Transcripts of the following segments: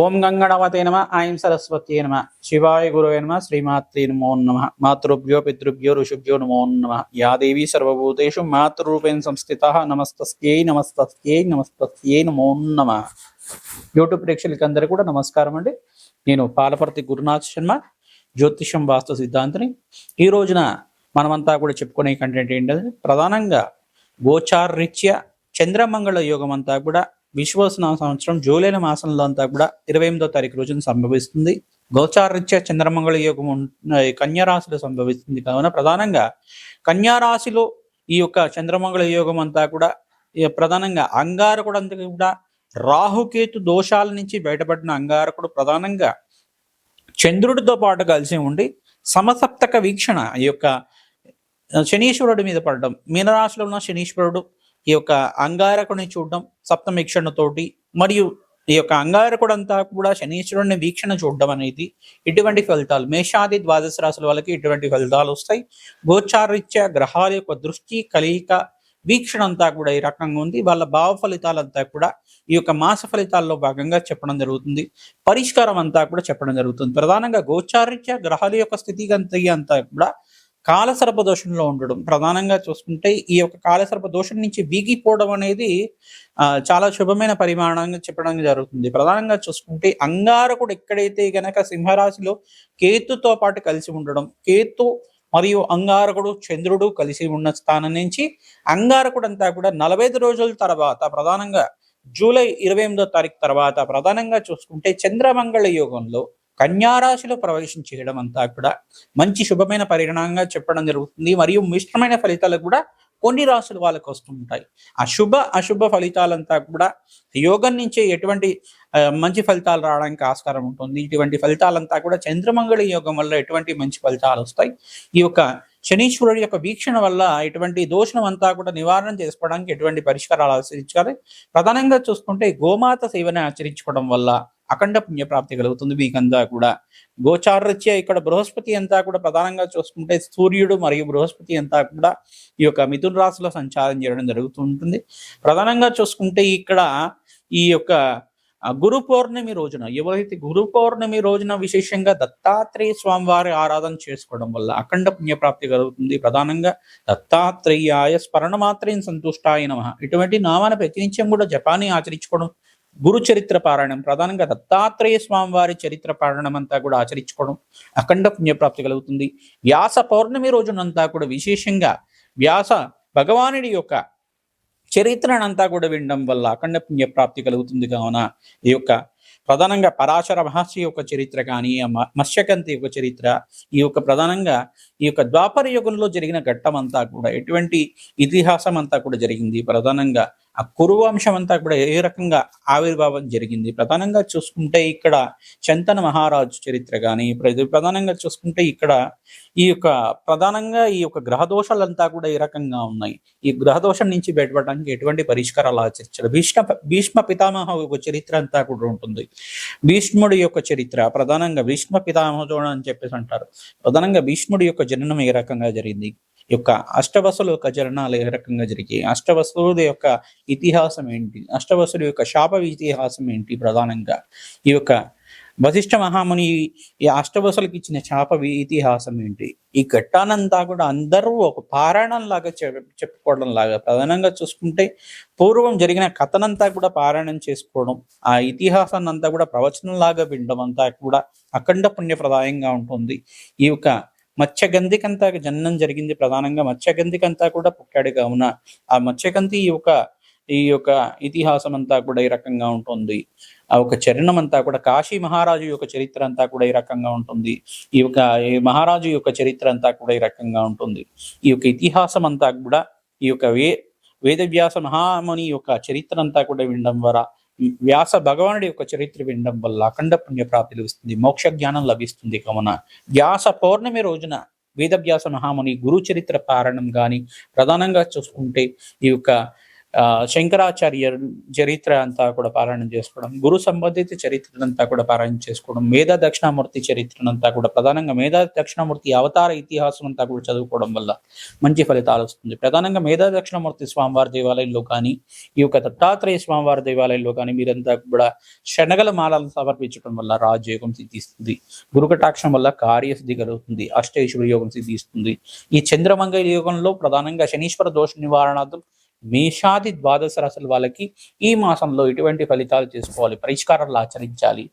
ఓం గంగణవతే నమ ఐం సరస్వత్యే నమ శివాయ గురవే నమ శ్రీమాత్రే నమో నమ మాతృభ్యో పితృభ్యో ఋషిభ్యో నమో నమ యా దేవీ సర్వభూతేషు మాతృరూపేణ సంస్థితః నమస్తస్యై నమస్తస్యై నమస్తస్యై నమో నమ. యూట్యూబ్ ప్రేక్షకులందరూ కూడా నమస్కారం అండి. నేను పాలపర్తి గురునాథ్ శర్మ, జ్యోతిషం వాస్తు సిద్ధాంతిని. ఈ రోజున మనమంతా కూడా చెప్పుకునే కంటెంట్ ఏంటంటే ప్రధానంగా గోచారరీత్యా చంద్రమంగళ యోగం అంతా కూడా విశ్వవసన సంవత్సరం జూలై మాసంలో అంతా కూడా 28వ తారీఖు రోజున సంభవిస్తుంది. గోచారరీత్యా చంద్రమంగళ యోగం కన్యారాశిలో సంభవిస్తుంది. కావున ప్రధానంగా కన్యారాశిలో ఈ యొక్క చంద్రమంగళ యోగం అంతా కూడా ప్రధానంగా అంగారకుడు అంతా కూడా రాహుకేతు దోషాల నుంచి బయటపడిన అంగారకుడు ప్రధానంగా చంద్రుడితో పాటు కలిసి ఉండి సమసప్తక వీక్షణ ఈ యొక్క శనీశ్వరుడి మీద పడడం, మీనరాశిలో ఉన్న శనీశ్వరుడు ఈ యొక్క అంగారకుడిని చూడడం సప్తమీక్షణతోటి, మరియు ఈ యొక్క అంగారకుడు అంతా కూడా శనీశ్వరుడిని వీక్షణ చూడడం అనేది ఇటువంటి ఫలితాలు మేషాది ద్వాదశ రాశుల వాళ్ళకి ఇటువంటి ఫలితాలు వస్తాయి. గోచారరీత్యా గ్రహాల యొక్క దృష్టి కలయిక వీక్షణ అంతా కూడా ఈ రకంగా ఉంది. వాళ్ళ భావ ఫలితాలంతా కూడా ఈ యొక్క మాస ఫలితాల్లో భాగంగా చెప్పడం జరుగుతుంది. పరిష్కారం అంతా కూడా చెప్పడం జరుగుతుంది. ప్రధానంగా గోచారరీత్యా గ్రహాల యొక్క స్థితిగతి అంతా కూడా కాలసర్ప దోషంలో ఉండడం, ప్రధానంగా చూసుకుంటే ఈ యొక్క కాలసర్ప దోషం నుంచి వీగిపోవడం అనేది చాలా శుభమైన పరిమాణంగా చెప్పడం జరుగుతుంది. ప్రధానంగా చూసుకుంటే అంగారకుడు ఎక్కడైతే గనక సింహరాశిలో కేతుతో పాటు కలిసి ఉండడం, కేతు మరియు అంగారకుడు చంద్రుడు కలిసి ఉన్న స్థానం నుంచి అంగారకుడు అంతా కూడా 45 రోజుల తర్వాత ప్రధానంగా జూలై 28వ తారీఖు తర్వాత ప్రధానంగా చూసుకుంటే చంద్రమంగళ యోగంలో కన్యారాశిలో ప్రవేశం చేయడం అంతా కూడా మంచి శుభమైన పరిణామంగా చెప్పడం జరుగుతుంది. మరియు మిశ్రమైన ఫలితాలు కూడా కొన్ని రాశుల వాళ్ళకు వస్తుంటాయి. అశుభ ఫలితాలంతా కూడా యోగం నుంచి ఎటువంటి మంచి ఫలితాలు రావడానికి ఆస్కారం ఉంటుంది. ఇటువంటి ఫలితాలంతా కూడా చంద్రమంగళ యోగం వల్ల ఎటువంటి మంచి ఫలితాలు వస్తాయి. ఈ యొక్క శనీశ్వరుడి యొక్క వీక్షణ వల్ల ఇటువంటి దోషం అంతా కూడా నివారణ చేసుకోవడానికి ఎటువంటి పరిష్కారాలు ఆచరించాలి. ప్రధానంగా చూసుకుంటే గోమాత సేవని ఆచరించుకోవడం వల్ల అఖండ పుణ్యప్రాప్తి కలుగుతుంది. మీకంతా కూడా గోచారరీత్యా ఇక్కడ బృహస్పతి అంతా కూడా ప్రధానంగా చూసుకుంటే సూర్యుడు మరియు బృహస్పతి అంతా కూడా ఈ యొక్క మిథున రాశిలో సంచారం చేయడం జరుగుతుంటుంది. ప్రధానంగా చూసుకుంటే ఇక్కడ ఈ యొక్క గురు పౌర్ణమి రోజున ఎవరైతే గురు పౌర్ణమి రోజున విశేషంగా దత్తాత్రేయ స్వామి వారి ఆరాధన చేసుకోవడం వల్ల అఖండ పుణ్యప్రాప్తి కలుగుతుంది. ప్రధానంగా దత్తాత్రేయాయ స్మరణ మాత్రం సంతుష్టాయ నమః ఇటువంటి నామాన్ని ప్రతినిత్యం కూడా జపాన్ని ఆచరించుకోవడం, గురు చరిత్ర పారాయణం, ప్రధానంగా దత్తాత్రేయ స్వామి వారి చరిత్ర పారాయణం అంతా కూడా ఆచరించుకోవడం అఖండ పుణ్యప్రాప్తి కలుగుతుంది. వ్యాస పౌర్ణమి రోజునంతా కూడా విశేషంగా వ్యాస భగవానుడి యొక్క చరిత్రనంతా కూడా వినడం వల్ల అఖండ పుణ్యప్రాప్తి కలుగుతుంది. కావున ఈ యొక్క ప్రధానంగా పరాశర మహర్షి యొక్క చరిత్ర కానీ మత్స్యకంతి యొక్క చరిత్ర, ఈ యొక్క ప్రధానంగా ఈ యొక్క ద్వాపర యుగంలో జరిగిన ఘట్టం అంతా కూడా ఎటువంటి ఇతిహాసం అంతా కూడా జరిగింది. ప్రధానంగా ఆ కురువంశం అంతా కూడా ఏ రకంగా ఆవిర్భావం జరిగింది. ప్రధానంగా చూసుకుంటే ఇక్కడ శంతన మహారాజు చరిత్ర కానీ, ప్రధానంగా చూసుకుంటే ఇక్కడ ఈ యొక్క ప్రధానంగా ఈ యొక్క గ్రహదోషాలంతా కూడా ఏ రకంగా ఉన్నాయి, ఈ గ్రహదోషం నుంచి బయటపడడానికి ఎటువంటి పరిష్కారాలు ఆచరించారు. భీష్మ పితామహ యొక్క చరిత్ర అంతా కూడా ఉంటుంది. భీష్ముడి యొక్క చరిత్ర ప్రధానంగా భీష్మ పితామహుడు అని చెప్పేసి అంటారు. ప్రధానంగా భీష్ముడి యొక్క జననం ఏ రకంగా జరిగింది, ఈ యొక్క అష్టవసుల యొక్క జననాలు ఏ రకంగా జరిగాయి, అష్టవసుల యొక్క ఇతిహాసం ఏంటి, అష్టవసుల యొక్క శాప ఇతిహాసం ఏంటి, ప్రధానంగా ఈ యొక్క వశిష్ఠ మహాముని ఈ అష్టవసులకు ఇచ్చిన శాప ఇతిహాసం ఏంటి, ఈ ఘట్టానంతా కూడా అందరూ ఒక పారాయణం లాగా చెప్పుకోవడం లాగా ప్రధానంగా చూసుకుంటే పూర్వం జరిగిన కథనంతా కూడా పారాయణం చేసుకోవడం, ఆ ఇతిహాసాన్ని అంతా కూడా ప్రవచనం లాగా వినడం అంతా కూడా అఖండ పుణ్యప్రదాయంగా ఉంటుంది. ఈ యొక్క మత్స్యగంధికంతా జననం జరిగింది. ప్రధానంగా మత్స్యగంధికంతా కూడా పుట్టాడు. కావున ఆ మత్స్యగంధి ఈ యొక్క ఇతిహాసం అంతా కూడా ఈ రకంగా ఉంటుంది. ఆ ఒక చరణం అంతా కూడా కాశీ మహారాజు యొక్క చరిత్ర అంతా కూడా ఈ రకంగా ఉంటుంది. ఈ యొక్క మహారాజు యొక్క చరిత్ర అంతా కూడా ఈ రకంగా ఉంటుంది. ఈ యొక్క ఇతిహాసం అంతా కూడా ఈ యొక్క వేదవ్యాస మహాముని యొక్క చరిత్ర అంతా కూడా వినడం ద్వారా, వ్యాస భగవానుడి యొక్క చరిత్ర వినడం వల్ల అఖండ పుణ్యప్రాప్తి లభిస్తుంది, మోక్ష జ్ఞానం లభిస్తుంది. కావున వ్యాస పౌర్ణమి రోజున వేదవ్యాస మహాముని గురు చరిత్ర పారాయణం కానీ, ప్రధానంగా చూసుకుంటే ఈ యొక్క శంకరాచార్య చరిత్ర అంతా కూడా పారాయణం చేసుకోవడం, గురు సంబంధిత చరిత్రనంతా కూడా పారాయణం చేసుకోవడం, మేధా దక్షిణామూర్తి చరిత్రనంతా కూడా ప్రధానంగా మేధా దక్షిణామూర్తి అవతార ఇతిహాసం అంతా కూడా చదువుకోవడం వల్ల మంచి ఫలితాలు వస్తుంది. ప్రధానంగా మేధా దక్షిణామూర్తి స్వామివారి దేవాలయంలో కానీ, ఈ యొక్క దత్తాత్రేయ స్వామివారి దేవాలయంలో కానీ మీరంతా కూడా శనగల మాలను సమర్పించడం వల్ల రాజయోగం సిద్ధిస్తుంది. గురుకటాక్షం వల్ల కార్యసిద్ధి కలుగుతుంది. అష్టైశ్వర్య యోగం సిద్ధిస్తుంది. ఈ చంద్రమంగళ యోగంలో ప్రధానంగా శనీశ్వర దోష నివారణార్థం మేషాది ద్వాదశ రాశుల వాళ్ళకి ఈ మాసంలో ఎటువంటి ఫలితాలు చేసుకోవాలి, పరిష్కారాలు ఆచరించాలి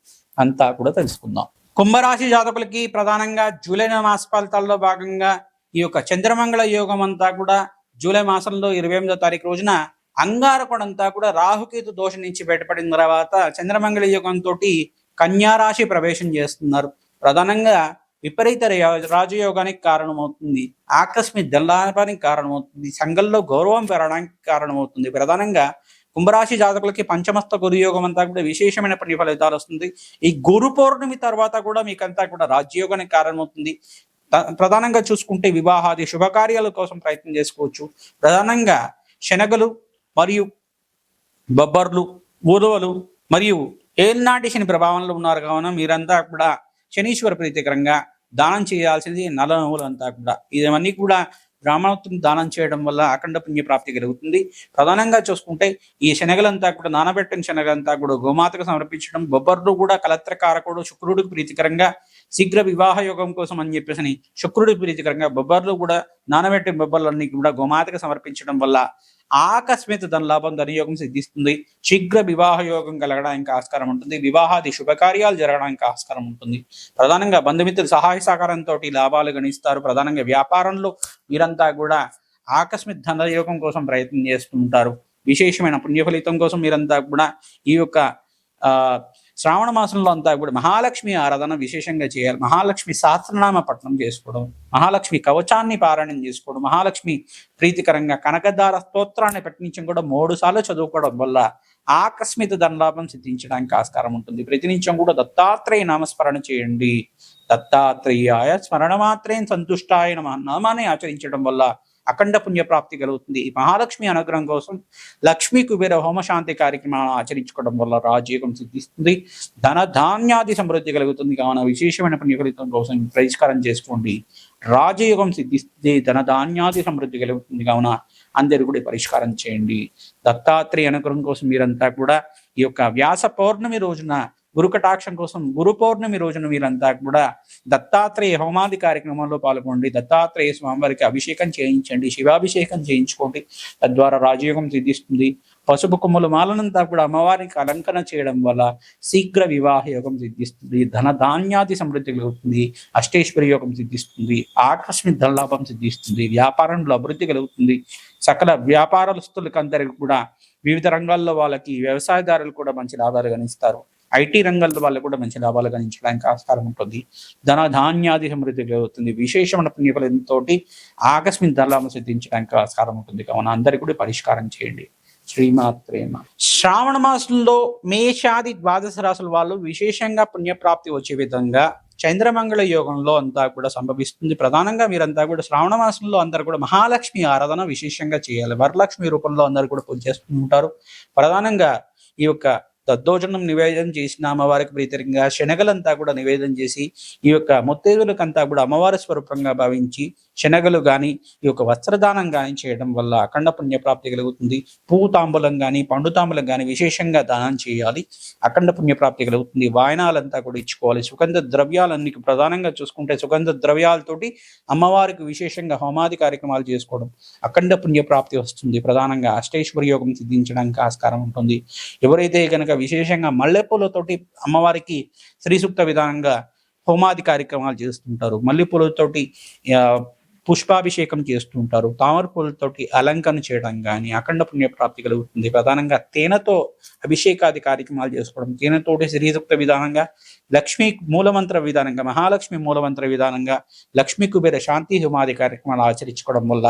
అంతా కూడా తెలుసుకుందాం. కుంభరాశి జాతకులకి ప్రధానంగా జూలై మాస ఫలితాల్లో భాగంగా ఈ యొక్క చంద్రమంగళ యోగం అంతా కూడా జూలై మాసంలో 28వ తారీఖు రోజున అంగారకుడంతా కూడా రాహుకేతు దోషం నుంచి బయటపడిన తర్వాత చంద్రమంగళ యోగంతో కన్యారాశి ప్రవేశం చేస్తున్నారు. ప్రధానంగా విపరీత రాజయోగానికి కారణమవుతుంది. ఆకస్మిక ధనలాభానికి కారణమవుతుంది. సంఘంలో గౌరవం పెరగడానికి కారణమవుతుంది. ప్రధానంగా కుంభరాశి జాతకులకి పంచమస్త గురుయోగం అంతా కూడా విశేషమైన పుణ్య ఫలితాలు వస్తుంది. ఈ గురు పౌర్ణమి తర్వాత కూడా మీకంతా కూడా రాజ్యయోగానికి కారణమవుతుంది. ప్రధానంగా చూసుకుంటే వివాహాది శుభకార్యాల కోసం ప్రయత్నం చేసుకోవచ్చు. ప్రధానంగా శనగలు మరియు బొబ్బర్లు, ఊదవలు మరియు ఏల్నాటి శని ప్రభావంలో ఉన్నారు కావున మీరంతా కూడా శనీశ్వర ప్రీతికరంగా దానం చేయాల్సింది నల్ల నువ్వులు అంతా కూడా. ఇవన్నీ కూడా బ్రాహ్మణత్వం దానం చేయడం వల్ల అఖండ పుణ్య ప్రాప్తి కలుగుతుంది. ప్రధానంగా చూసుకుంటే ఈ శనగలంతా కూడా నానబెట్టిన శనగలంతా కూడా గోమాతకు సమర్పించడం, బొబ్బర్లు కూడా కలత్రకారకుడు శుక్రుడికి ప్రీతికరంగా శీఘ్ర వివాహ యోగం కోసం అని చెప్పేసి శుక్రుడికి ప్రీతికరంగా బొబ్బర్లు కూడా నానబెట్టిన బొబ్బర్లన్నీ కూడా గోమాతకు సమర్పించడం వల్ల ఆకస్మిక ధనలాభం ధనయోగం సిద్ధిస్తుంది. శీఘ్ర వివాహ యోగం కలగడానికి ఆస్కారం ఉంటుంది. వివాహాది శుభకార్యాలు జరగడానికి ఆస్కారం ఉంటుంది. ప్రధానంగా బంధుమిత్రుల సహాయ సహకారంతో లాభాలు గణిస్తారు. ప్రధానంగా వ్యాపారంలో మీరంతా కూడా ఆకస్మిక ధనయోగం కోసం ప్రయత్నం చేస్తుంటారు. విశేషమైన పుణ్య ఫలితం కోసం మీరంతా కూడా ఈ యొక్క శ్రావణ మాసంలో అంతా కూడా మహాలక్ష్మి ఆరాధన విశేషంగా చేయాలి. మహాలక్ష్మి సహస్రనామ పఠనం చేసుకోవడం, మహాలక్ష్మి కవచాన్ని పారాయణం చేసుకోవడం, మహాలక్ష్మి ప్రీతికరంగా కనకదార స్తోత్రాన్ని పఠించడం కూడా 3 సార్లు చదువుకోవడం వల్ల ఆకస్మిక ధనలాభం సిద్ధించడానికి ఆస్కారం ఉంటుంది. ప్రతినిత్యం కూడా దత్తాత్రేయ నామస్మరణ చేయండి. దత్తాత్రేయాయ స్మరణ మాత్రేం సంతుష్టాయ నమః నామాన్ని ఆచరించడం వల్ల అఖండ పుణ్య ప్రాప్తి కలుగుతుంది. ఈ మహాలక్ష్మి అనుగ్రహం కోసం లక్ష్మీ కుబేర హోమశాంతి కార్యక్రమాలను ఆచరించుకోవడం వల్ల రాజయోగం సిద్ధిస్తుంది. ధన ధాన్యాది సమృద్ధి కలుగుతుంది. కావున విశేషమైన పుణ్య ఫలితం కోసం పరిష్కారం చేసుకోండి. రాజయోగం సిద్ధిస్తుంది. ధన ధాన్యాది సమృద్ధి కలుగుతుంది. కావున అందరూ కూడా పరిష్కారం చేయండి. దత్తాత్రేయ అనుగ్రహం కోసం మీరంతా కూడా ఈ యొక్క వ్యాస పౌర్ణమి రోజున గురు కటాక్షం కోసం గురు పౌర్ణమి రోజున మీరంతా కూడా దత్తాత్రేయ హోమాది కార్యక్రమంలో పాల్గొండి. దత్తాత్రేయ స్వామివారికి అభిషేకం చేయించండి, శివాభిషేకం చేయించుకోండి. తద్వారా రాజయోగం సిద్ధిస్తుంది. పసుపు కొమ్ముల మాలనంతా కూడా అమ్మవారికి అలంకరణ చేయడం వల్ల శీఘ్ర వివాహ యోగం సిద్ధిస్తుంది. ధన ధాన్యాది సమృద్ధి కలుగుతుంది. అష్టైశ్వర్య యోగం సిద్ధిస్తుంది. ఆకస్మిక ధనలాభం సిద్ధిస్తుంది. వ్యాపారంలో అభివృద్ధి కలుగుతుంది. సకల వ్యాపారస్తులకు అందరికీ కూడా వివిధ రంగాల్లో వాళ్ళకి వ్యవసాయదారులు కూడా మంచి లాభాలు గణిస్తారు. ఐటీ రంగంలో వాళ్ళు కూడా మంచి లాభాలు గణించడానికి ఆస్కారం ఉంటుంది. ధన ధాన్యాది సమృద్ధి కలుగుతుంది. విశేషమైన పుణ్యఫలంతో ఆకస్మిక ధనలాభం సిద్ధించడానికి ఆస్కారం ఉంటుంది. కావున అందరికీ కూడా పరిష్కారం చేయండి. శ్రీమాత్రేమ. శ్రావణ మాసంలో మేషాది ద్వాదశ రాశుల వాళ్ళు విశేషంగా పుణ్యప్రాప్తి వచ్చే విధంగా చంద్రమంగళ యోగంలో అంతా కూడా సంభవిస్తుంది. ప్రధానంగా మీరంతా కూడా శ్రావణ మాసంలో అందరూ కూడా మహాలక్ష్మి ఆరాధన విశేషంగా చేయాలి. వరలక్ష్మి రూపంలో అందరూ కూడా పూజ చేస్తుంటారు. ప్రధానంగా ఈ యొక్క దద్దోజనం నివేదన చేసిన అమ్మవారికి ప్రీతికరంగా శనగలంతా కూడా నివేదన చేసి ఈ యొక్క ముత్తైదులకంతా కూడా అమ్మవారి స్వరూపంగా భావించి శనగలు కానీ ఈ యొక్క వస్త్రదానం కానీ చేయడం వల్ల అఖండ పుణ్య ప్రాప్తి కలుగుతుంది. పువ్వు తాంబూలం కానీ పండు తాంబూలం కానీ విశేషంగా దానం చేయాలి. అఖండ పుణ్య ప్రాప్తి కలుగుతుంది. వాయనాలంతా కూడా ఇచ్చుకోవాలి. సుగంధ ద్రవ్యాలన్నీ ప్రధానంగా చూసుకుంటే సుగంధ ద్రవ్యాలతోటి అమ్మవారికి విశేషంగా హోమాది కార్యక్రమాలు చేసుకోవడం అఖండ పుణ్య ప్రాప్తి వస్తుంది. ప్రధానంగా అష్టైశ్వర్య యోగం సిద్ధించడానికి ఆస్కారం ఉంటుంది. ఎవరైతే కనుక విశేషంగా మల్లెపూలతోటి అమ్మవారికి శ్రీ సూక్త విధానంగా హోమాది కార్యక్రమాలు చేస్తుంటారు. మల్లెపూలతోటి పుష్పాభిషేకం చేస్తుంటారు. తామర పూలతోటి అలంకరణ చేయడం కానీ అఖండ పుణ్య ప్రాప్తి కలుగుతుంది. ప్రధానంగా తేనెతో అభిషేకాది కార్యక్రమాలు చేసుకోవడం, తేనెతోటి శ్రీసూక్త విధానంగా లక్ష్మీ మూలమంత్ర విధానంగా మహాలక్ష్మి మూలమంత్ర విధానంగా లక్ష్మీ కుబేర శాంతి హోమాది కార్యక్రమాలు ఆచరించుకోవడం వల్ల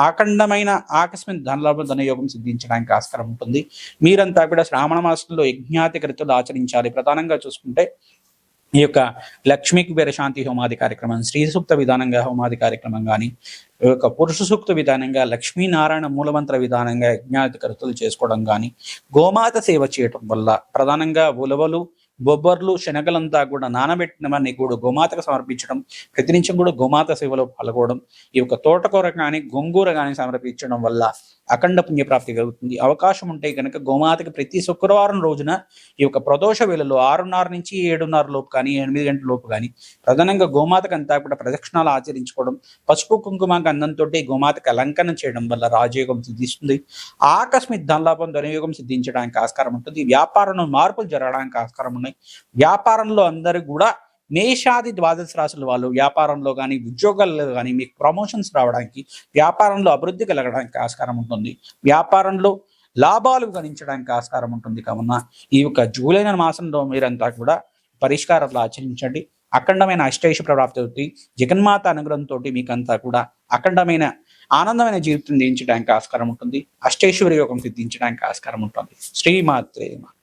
అఖండమైన ఆకస్మిక ధనలాభ ధనయోగం సిద్ధించడానికి ఆస్కారం ఉంటుంది. మీరంతా కూడా శ్రావణ మాసంలో యజ్ఞాతి కృతులు ఆచరించాలి. ప్రధానంగా చూసుకుంటే ఈ యొక్క లక్ష్మీ కుబేర శాంతి హోమాది కార్యక్రమం, స్త్రీ సూక్త విధానంగా హోమాది కార్యక్రమం కానీ, ఈ యొక్క పురుష సూక్త విధానంగా, లక్ష్మీనారాయణ మూలమంత్ర విధానంగా యజ్ఞాధికృతులు చేసుకోవడం కానీ, గోమాత సేవ చేయటం వల్ల ప్రధానంగా ఉలవలు, బొబ్బర్లు, శనగలంతా కూడా నానబెట్టినవన్నీ కూడా గోమాతకు సమర్పించడం, ప్రతినిత్యం కూడా గోమాత సేవలో పాల్గొనడం, ఈ యొక్క తోటకూర కానీ గోంగూర కానీ సమర్పించడం వల్ల అఖండ పుణ్యప్రాప్తి కలుగుతుంది. అవకాశం ఉంటే కనుక గోమాతకి ప్రతి శుక్రవారం రోజున ఈ యొక్క ప్రదోష వేళలో 6:30 నుంచి 7:30 లోపు కానీ, 8 గంటల లోపు కానీ ప్రధానంగా గోమాతకు అంతా కూడా ప్రదక్షిణాలు ఆచరించుకోవడం, పసుపు కుంకుమ గంధంతో గోమాతకి అలంకరణ చేయడం వల్ల రాజయోగం సిద్ధిస్తుంది. ఆకస్మిక ధనలాభం, ధనయోగం సిద్ధించడానికి ఆస్కారం ఉంటుంది. వ్యాపారంలో మార్పులు జరగడానికి ఆస్కారం ఉన్నాయి. వ్యాపారంలో అందరూ కూడా మేషాది ద్వాదశ రాశుల వాళ్ళు వ్యాపారంలో కానీ, ఉద్యోగాల్లో కానీ మీకు ప్రమోషన్స్ రావడానికి, వ్యాపారంలో అభివృద్ధి కలగడానికి ఆస్కారం ఉంటుంది. వ్యాపారంలో లాభాలు గణించడానికి ఆస్కారం ఉంటుంది. కావున ఈ యొక్క జూలై నెల మాసంలో మీరంతా కూడా పరిష్కారాలు ఆచరించండి. అఖండమైన అష్టైశ్వర్య ప్రాప్తి అవుతుంది. జగన్మాత అనుగ్రహంతో మీకంతా కూడా అఖండమైన ఆనందమైన జీవితం జయించడానికి ఆస్కారం ఉంటుంది. అష్టైశ్వర్య యోగం సిద్ధించడానికి ఆస్కారం ఉంటుంది. శ్రీమాత్రే నమః.